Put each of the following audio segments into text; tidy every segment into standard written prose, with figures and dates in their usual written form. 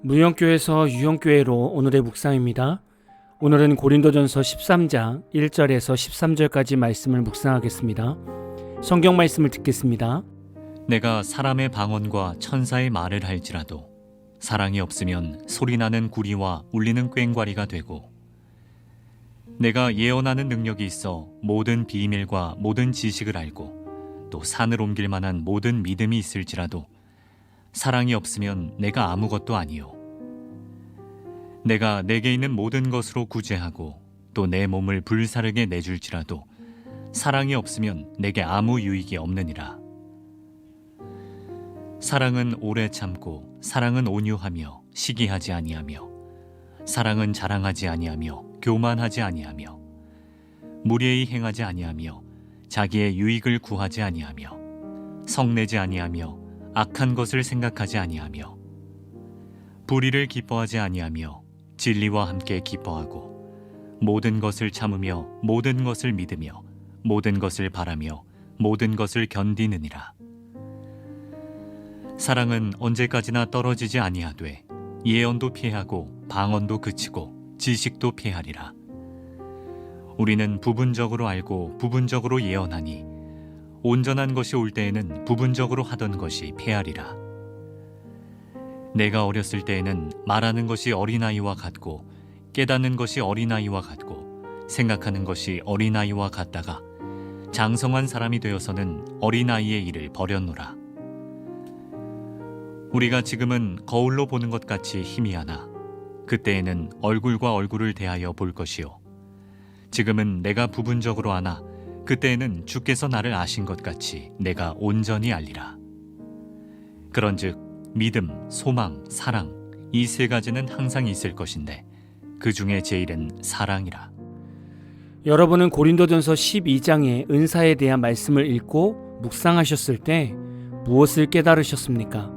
무형교회에서 유형교회로 오늘의 묵상입니다. 오늘은 고린도전서 13장 1절에서 13절까지 말씀을 묵상하겠습니다. 성경 말씀을 듣겠습니다. 내가 사람의 방언과 천사의 말을 할지라도 사랑이 없으면 소리나는 구리와 울리는 꽹과리가 되고, 내가 예언하는 능력이 있어 모든 비밀과 모든 지식을 알고 또 산을 옮길 만한 모든 믿음이 있을지라도 사랑이 없으면 내가 아무것도 아니요. 내가 내게 있는 모든 것으로 구제하고 또 내 몸을 불사르게 내줄지라도 사랑이 없으면 내게 아무 유익이 없느니라. 사랑은 오래 참고 사랑은 온유하며 시기하지 아니하며 사랑은 자랑하지 아니하며 교만하지 아니하며 무례히 행하지 아니하며 자기의 유익을 구하지 아니하며 성내지 아니하며 악한 것을 생각하지 아니하며 불의를 기뻐하지 아니하며 진리와 함께 기뻐하고 모든 것을 참으며 모든 것을 믿으며 모든 것을 바라며 모든 것을 견디느니라. 사랑은 언제까지나 떨어지지 아니하되 예언도 피하고 방언도 그치고 지식도 피하리라. 우리는 부분적으로 알고 부분적으로 예언하니 온전한 것이 올 때에는 부분적으로 하던 것이 패하리라. 내가 어렸을 때에는 말하는 것이 어린아이와 같고 깨닫는 것이 어린아이와 같고 생각하는 것이 어린아이와 같다가 장성한 사람이 되어서는 어린아이의 일을 버렸노라. 우리가 지금은 거울로 보는 것 같이 희미하나 그때에는 얼굴과 얼굴을 대하여 볼 것이요. 지금은 내가 부분적으로 아나 그때에는 주께서 나를 아신 것 같이 내가 온전히 알리라. 그런즉 믿음, 소망, 사랑 이 세 가지는 항상 있을 것인데 그 중에 제일은 사랑이라. 여러분은 고린도전서 12장의 은사에 대한 말씀을 읽고 묵상하셨을 때 무엇을 깨달으셨습니까?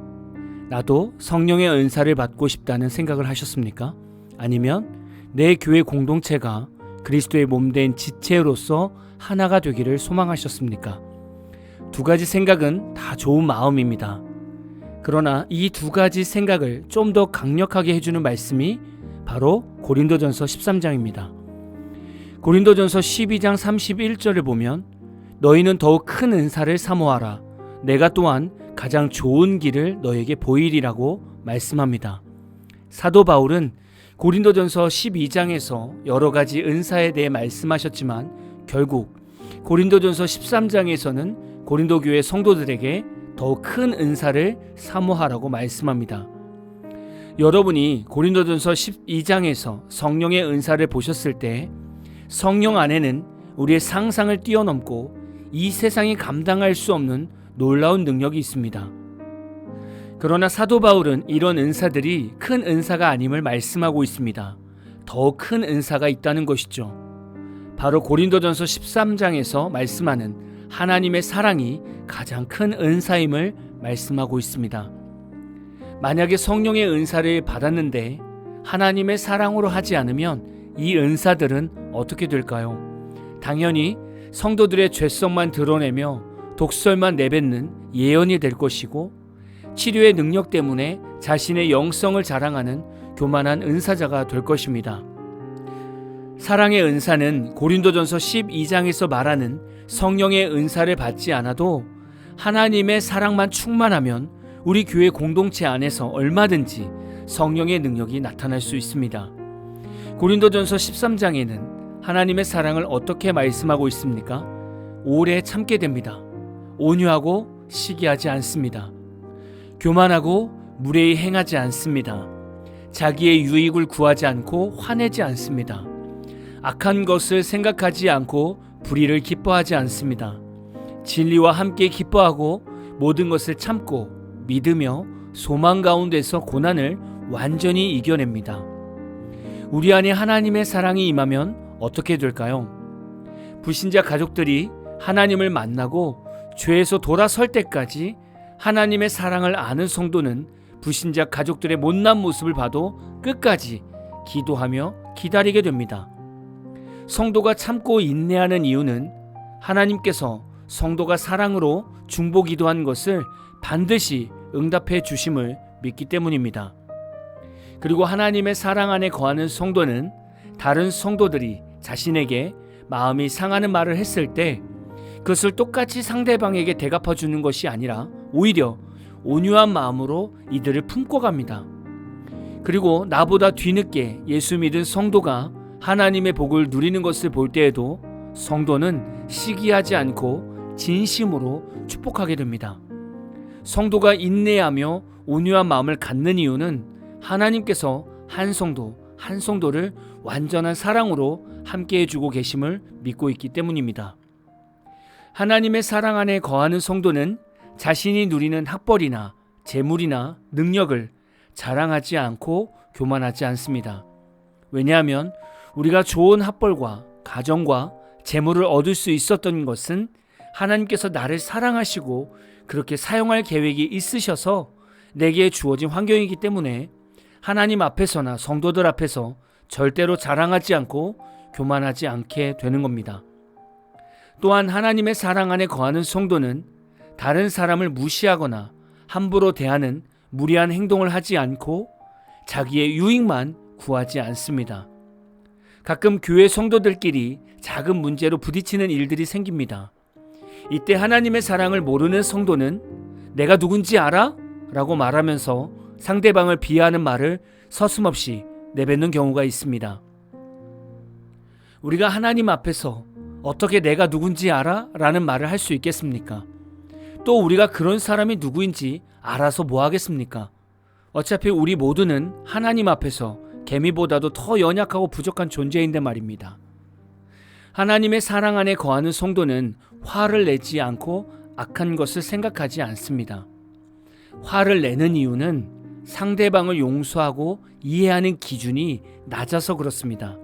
나도 성령의 은사를 받고 싶다는 생각을 하셨습니까? 아니면 내 교회 공동체가 그리스도의 몸된 지체로서 하나가 되기를 소망하셨습니까? 두 가지 생각은 다 좋은 마음입니다. 그러나 이 두 가지 생각을 좀 더 강력하게 해주는 말씀이 바로 고린도전서 13장입니다. 고린도전서 12장 31절을 보면 너희는 더욱 큰 은사를 사모하라. 내가 또한 가장 좋은 길을 너에게 보이리라고 말씀합니다. 사도 바울은 고린도전서 12장에서 여러 가지 은사에 대해 말씀하셨지만 결국 고린도전서 13장에서는 고린도 교회 성도들에게 더욱 큰 은사를 사모하라고 말씀합니다. 여러분이 고린도전서 12장에서 성령의 은사를 보셨을 때 성령 안에는 우리의 상상을 뛰어넘고 이 세상이 감당할 수 없는 놀라운 능력이 있습니다. 그러나 사도 바울은 이런 은사들이 큰 은사가 아님을 말씀하고 있습니다. 더 큰 은사가 있다는 것이죠. 바로 고린도전서 13장에서 말씀하는 하나님의 사랑이 가장 큰 은사임을 말씀하고 있습니다. 만약에 성령의 은사를 받았는데 하나님의 사랑으로 하지 않으면 이 은사들은 어떻게 될까요? 당연히 성도들의 죄성만 드러내며 독설만 내뱉는 예언이 될 것이고 치료의 능력 때문에 자신의 영성을 자랑하는 교만한 은사자가 될 것입니다. 사랑의 은사는 고린도전서 12장에서 말하는 성령의 은사를 받지 않아도 하나님의 사랑만 충만하면 우리 교회 공동체 안에서 얼마든지 성령의 능력이 나타날 수 있습니다. 고린도전서 13장에는 하나님의 사랑을 어떻게 말씀하고 있습니까? 오래 참게 됩니다. 온유하고 시기하지 않습니다. 교만하고 무례히 행하지 않습니다. 자기의 유익을 구하지 않고 화내지 않습니다. 악한 것을 생각하지 않고 불의를 기뻐하지 않습니다. 진리와 함께 기뻐하고 모든 것을 참고 믿으며 소망 가운데서 고난을 완전히 이겨냅니다. 우리 안에 하나님의 사랑이 임하면 어떻게 될까요? 불신자 가족들이 하나님을 만나고 죄에서 돌아설 때까지 하나님의 사랑을 아는 성도는 불신자 가족들의 못난 모습을 봐도 끝까지 기도하며 기다리게 됩니다. 성도가 참고 인내하는 이유는 하나님께서 성도가 사랑으로 중보기도한 것을 반드시 응답해 주심을 믿기 때문입니다. 그리고 하나님의 사랑 안에 거하는 성도는 다른 성도들이 자신에게 마음이 상하는 말을 했을 때 그것을 똑같이 상대방에게 대갚아 주는 것이 아니라 오히려 온유한 마음으로 이들을 품고 갑니다. 그리고 나보다 뒤늦게 예수 믿은 성도가 하나님의 복을 누리는 것을 볼 때에도 성도는 시기하지 않고 진심으로 축복하게 됩니다. 성도가 인내하며 온유한 마음을 갖는 이유는 하나님께서 한 성도 한 성도를 완전한 사랑으로 함께 해주고 계심을 믿고 있기 때문입니다. 하나님의 사랑 안에 거하는 성도는 자신이 누리는 학벌이나 재물이나 능력을 자랑하지 않고 교만하지 않습니다. 왜냐하면 우리가 좋은 학벌과 가정과 재물을 얻을 수 있었던 것은 하나님께서 나를 사랑하시고 그렇게 사용할 계획이 있으셔서 내게 주어진 환경이기 때문에 하나님 앞에서나 성도들 앞에서 절대로 자랑하지 않고 교만하지 않게 되는 겁니다. 또한 하나님의 사랑 안에 거하는 성도는 다른 사람을 무시하거나 함부로 대하는 무리한 행동을 하지 않고 자기의 유익만 구하지 않습니다. 가끔 교회 성도들끼리 작은 문제로 부딪히는 일들이 생깁니다. 이때 하나님의 사랑을 모르는 성도는 내가 누군지 알아? 라고 말하면서 상대방을 비하하는 말을 서슴없이 내뱉는 경우가 있습니다. 우리가 하나님 앞에서 어떻게 내가 누군지 알아? 라는 말을 할 수 있겠습니까? 또 우리가 그런 사람이 누구인지 알아서 뭐 하겠습니까? 어차피 우리 모두는 하나님 앞에서 개미보다도 더 연약하고 부족한 존재인데 말입니다. 하나님의 사랑 안에 거하는 성도는 화를 내지 않고 악한 것을 생각하지 않습니다. 화를 내는 이유는 상대방을 용서하고 이해하는 기준이 낮아서 그렇습니다.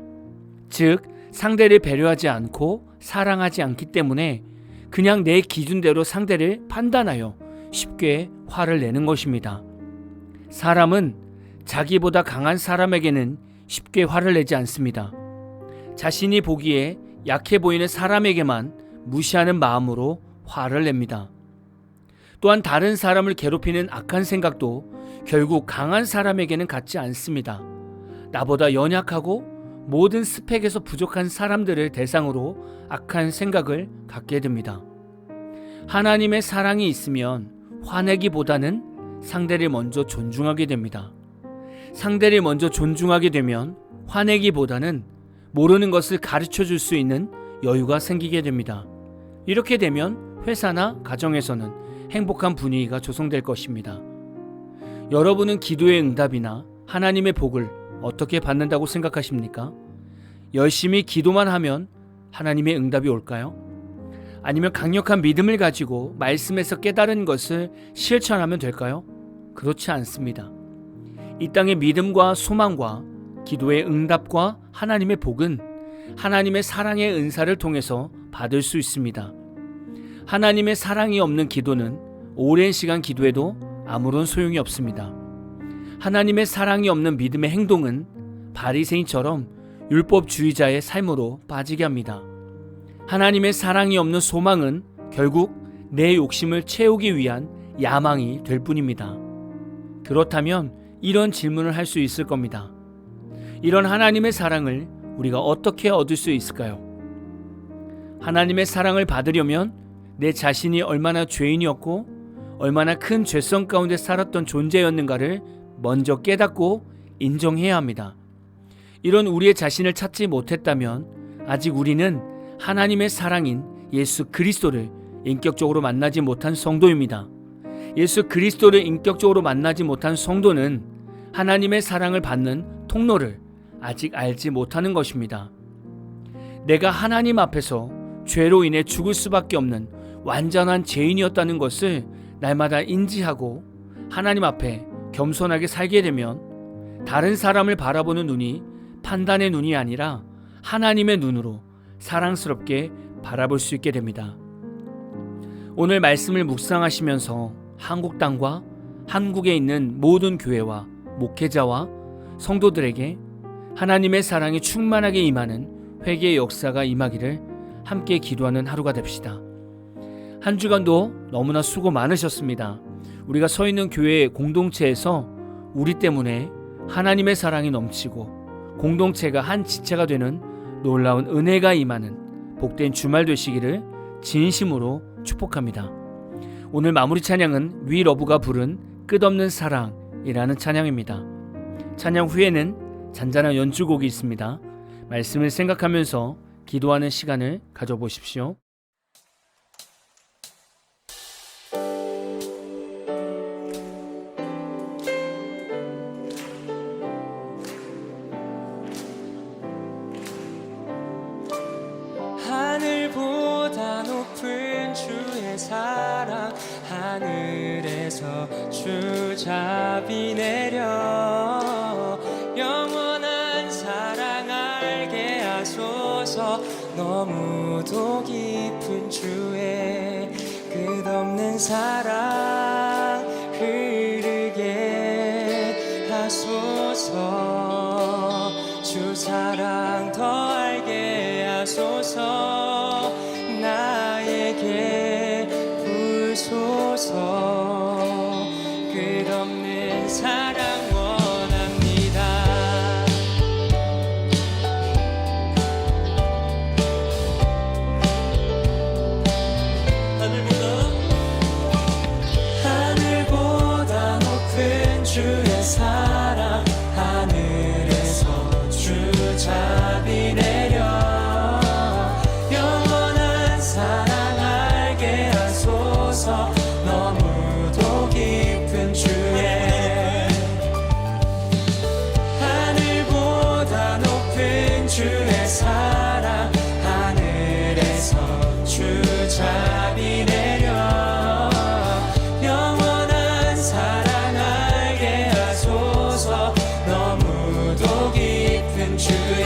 즉, 상대를 배려하지 않고 사랑하지 않기 때문에 그냥 내 기준대로 상대를 판단하여 쉽게 화를 내는 것입니다. 사람은 자기보다 강한 사람에게는 쉽게 화를 내지 않습니다. 자신이 보기에 약해 보이는 사람에게만 무시하는 마음으로 화를 냅니다. 또한 다른 사람을 괴롭히는 악한 생각도 결국 강한 사람에게는 갖지 않습니다. 나보다 연약하고 모든 스펙에서 부족한 사람들을 대상으로 악한 생각을 갖게 됩니다. 하나님의 사랑이 있으면 화내기보다는 상대를 먼저 존중하게 됩니다. 상대를 먼저 존중하게 되면 화내기보다는 모르는 것을 가르쳐 줄 수 있는 여유가 생기게 됩니다. 이렇게 되면 회사나 가정에서는 행복한 분위기가 조성될 것입니다. 여러분은 기도의 응답이나 하나님의 복을 어떻게 받는다고 생각하십니까? 열심히 기도만 하면 하나님의 응답이 올까요? 아니면 강력한 믿음을 가지고 말씀에서 깨달은 것을 실천하면 될까요? 그렇지 않습니다. 이 땅의 믿음과 소망과 기도의 응답과 하나님의 복은 하나님의 사랑의 은사를 통해서 받을 수 있습니다. 하나님의 사랑이 없는 기도는 오랜 시간 기도해도 아무런 소용이 없습니다. 하나님의 사랑이 없는 믿음의 행동은 바리새인처럼 율법주의자의 삶으로 빠지게 합니다. 하나님의 사랑이 없는 소망은 결국 내 욕심을 채우기 위한 야망이 될 뿐입니다. 그렇다면 이런 질문을 할 수 있을 겁니다. 이런 하나님의 사랑을 우리가 어떻게 얻을 수 있을까요? 하나님의 사랑을 받으려면 내 자신이 얼마나 죄인이었고 얼마나 큰 죄성 가운데 살았던 존재였는가를 먼저 깨닫고 인정해야 합니다. 이런 우리의 자신을 찾지 못했다면 아직 우리는 하나님의 사랑인 예수 그리스도를 인격적으로 만나지 못한 성도입니다. 예수 그리스도를 인격적으로 만나지 못한 성도는 하나님의 사랑을 받는 통로를 아직 알지 못하는 것입니다. 내가 하나님 앞에서 죄로 인해 죽을 수밖에 없는 완전한 죄인이었다는 것을 날마다 인지하고 하나님 앞에 겸손하게 살게 되면 다른 사람을 바라보는 눈이 판단의 눈이 아니라 하나님의 눈으로 사랑스럽게 바라볼 수 있게 됩니다. 오늘 말씀을 묵상하시면서 한국 땅과 한국에 있는 모든 교회와 목회자와 성도들에게 하나님의 사랑이 충만하게 임하는 회개의 역사가 임하기를 함께 기도하는 하루가 됩시다. 한 주간도 너무나 수고 많으셨습니다. 우리가 서 있는 교회 공동체에서 우리 때문에 하나님의 사랑이 넘치고 공동체가 한 지체가 되는 놀라운 은혜가 임하는 복된 주말 되시기를 진심으로 축복합니다. 오늘 마무리 찬양은 위러브가 부른 끝없는 사랑이라는 찬양입니다. 찬양 후에는 잔잔한 연주곡이 있습니다. 말씀을 생각하면서 기도하는 시간을 가져보십시오. 하늘보다 높은 주의 사랑 하늘에서 주잡이 내려 영원한 사랑 알게 하소서 너무도 깊은 주의 끝없는 사랑 흐르게 하소서 주 사랑 더 알게 하소서 나에게 부소서 끝없는 사랑 원합니다. 하늘보다 높은 주의 사랑 하늘에서 주잡이 내려 영원한 사랑 알게 하소서 너무도 깊은 주의 하늘보다 높은 주의 사랑 하늘에서 주잡이 내려 영원한 사랑 알게 하소서 너무도 깊은 주의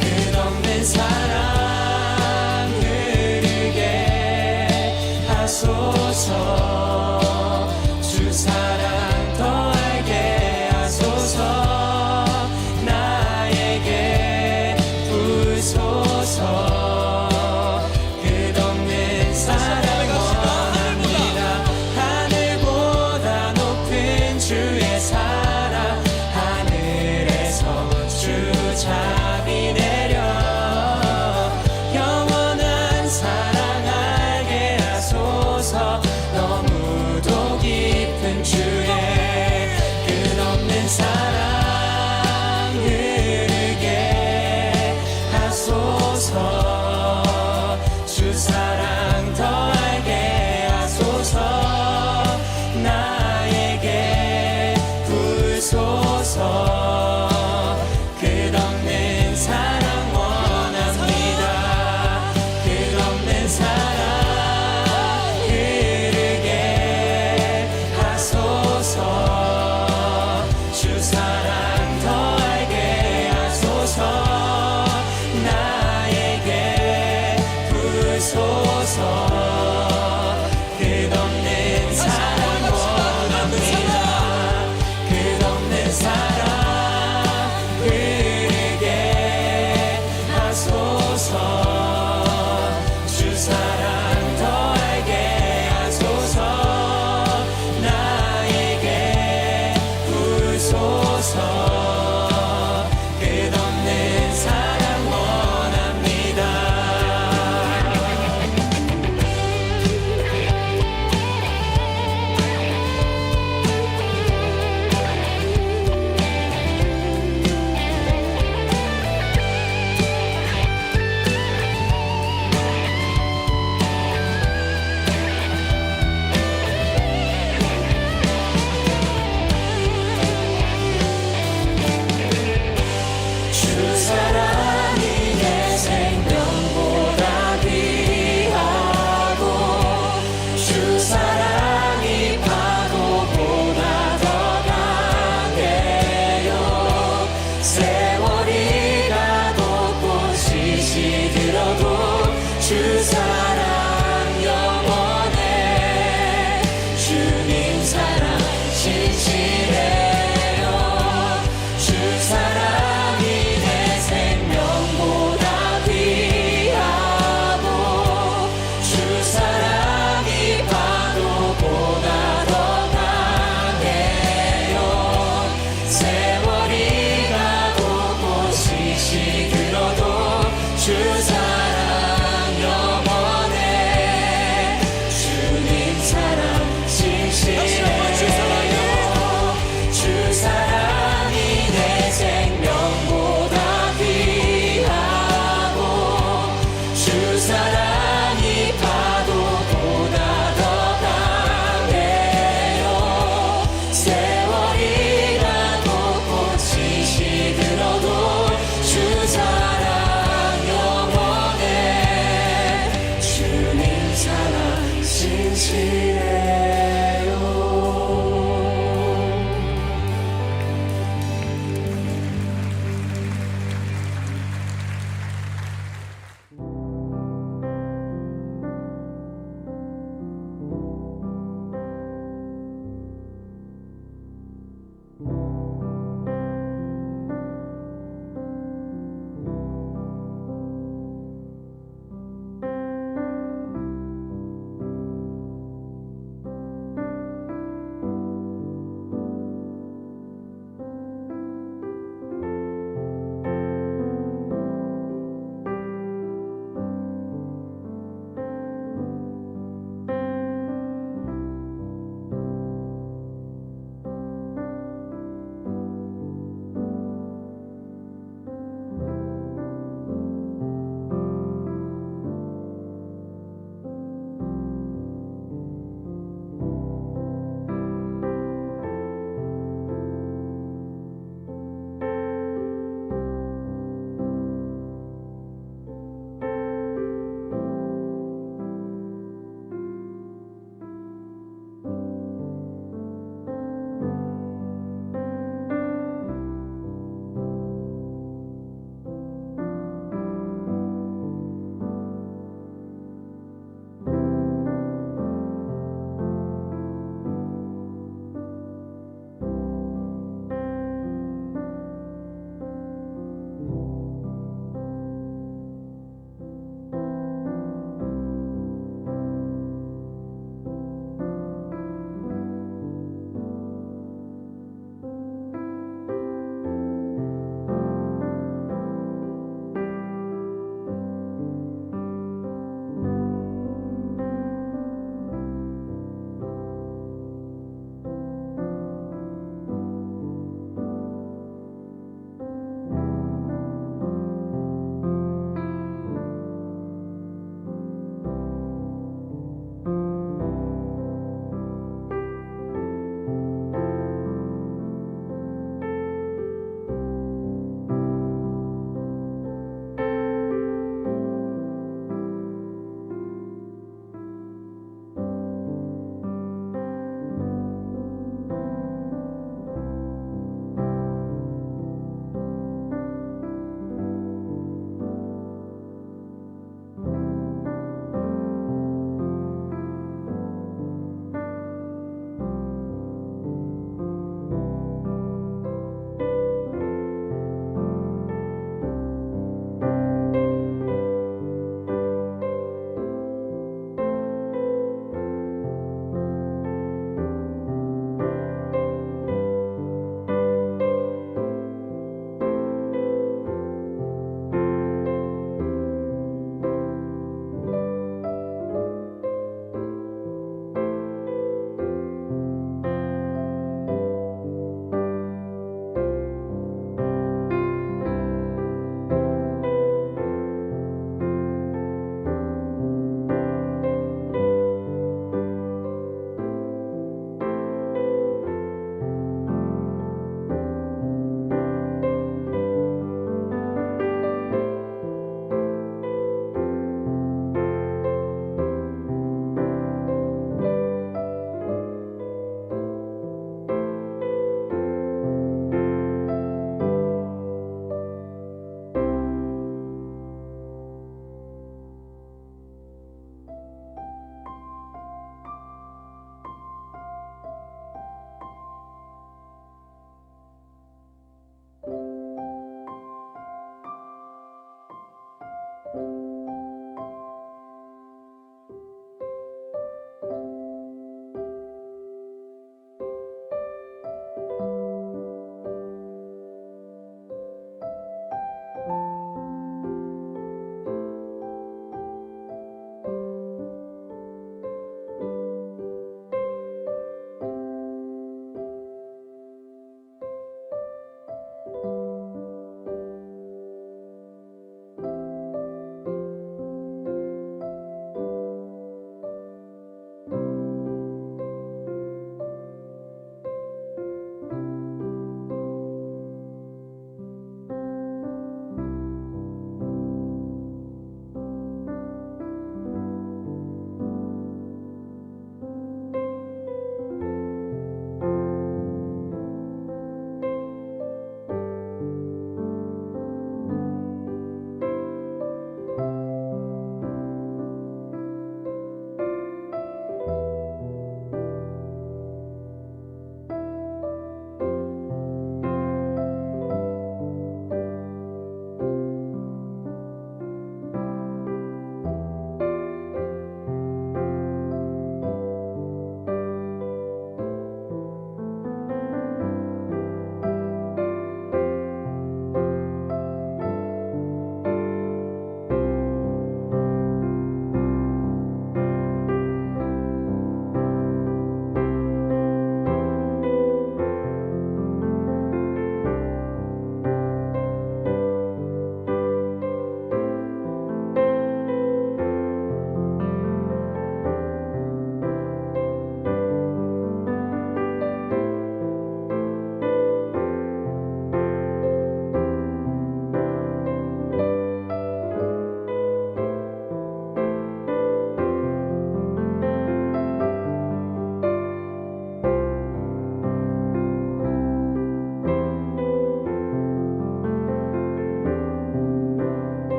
끝없는 사랑 흐르게 하소서 주 사랑 더 알게 하소서 나에게 부소서 끝없는 사랑 원합니다. 하늘보다 높은 주